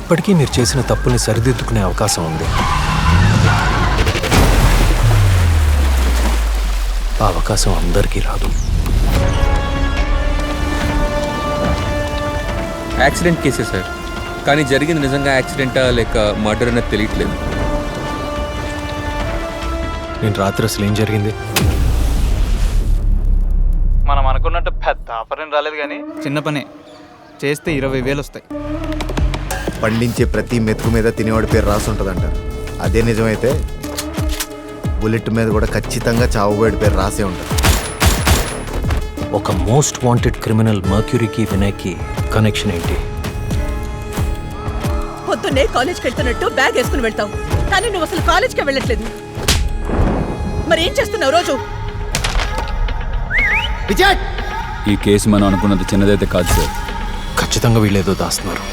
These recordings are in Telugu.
ఇప్పటికీ మీరు చేసిన తప్పుని సరిదిద్దుకునే అవకాశం ఉంది. ఆ అవకాశం అందరికీ రాదు. యాక్సిడెంట్ కేసే సార్, కానీ జరిగింది నిజంగా యాక్సిడెంటా లేక మర్డర్ అనేది తెలియట్లేదు. నేను రాత్రి అసలు ఏం జరిగింది? మనం అనుకున్నట్టు పెద్ద ఆఫర్ రాలేదు, కానీ చిన్న పనే చేస్తే 20,000 వస్తాయి. పండించే ప్రతి మెతుకు మీద తినేవాడి పేరు రాసి ఉంటుందంటారు. అదే నిజమైతే బుల్లెట్ మీద కూడా ఖచ్చితంగా చావుబోయేడి పేరు రాసే ఉంటుంది. ఒక మోస్ట్ వాంటెడ్ క్రిమినల్ మర్క్యూరీకి వినయ్కి కనెక్షన్ ఏంటి? పొద్దున్నే కాలేజ్కి వెళ్తున్నట్టు బ్యాగ్ వేసుకుని వెళ్తావు, కానీ నువ్వు అసలు కాలేజ్కే వెళ్ళట్లేదు. మరి ఏం చేస్తున్నావు రోజు? ఈ కేసు మనం అనుకున్నంత చిన్నదైతే కాదు సార్. ఖచ్చితంగా వీళ్ళేదో దాస్తున్నారు.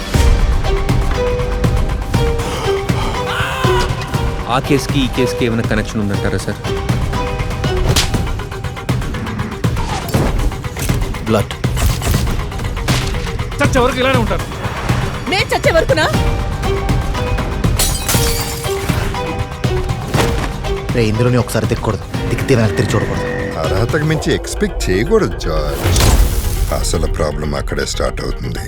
ఆ కేసుకి ఈ కేసుకి ఏమైనా కనెక్షన్ ఉందంటారా సార్? బ్లడ్ చచ్చే వరకు ఇలానే ఉంటారు. నేను చచ్చే వరకునా? రే ఇందులోని ఒకసారి దిక్కకూడదు, దిక్కితే వెనక్కి తిరిగి చూడకూడదు. అర్హతకు మించి ఎక్స్పెక్ట్ చేయకూడదు జార్జ్. అసలు ప్రాబ్లం అక్కడే స్టార్ట్ అవుతుంది.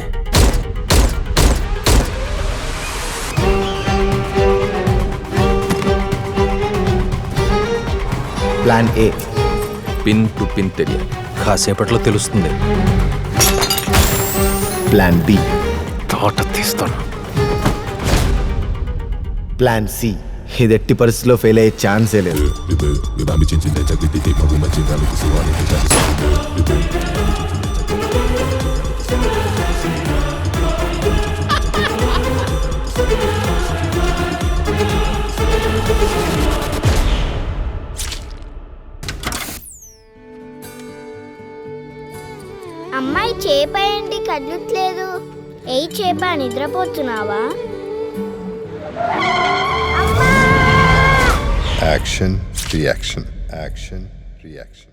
Plan A pin to pin తెలియాలి. కాసేపట్లో తెలుస్తుంది. ప్లాన్ బి తోట తీస్తాను. ప్లాన్ సి ఇది ఎట్టి పరిస్థితిలో ఫెయిల్ అయ్యే ఛాన్సే లేదు. అమ్మాయి చేపేయండి కదలట్లేదు. ఏ చేప నిద్రపోతున్నావా? Action reaction, action reaction.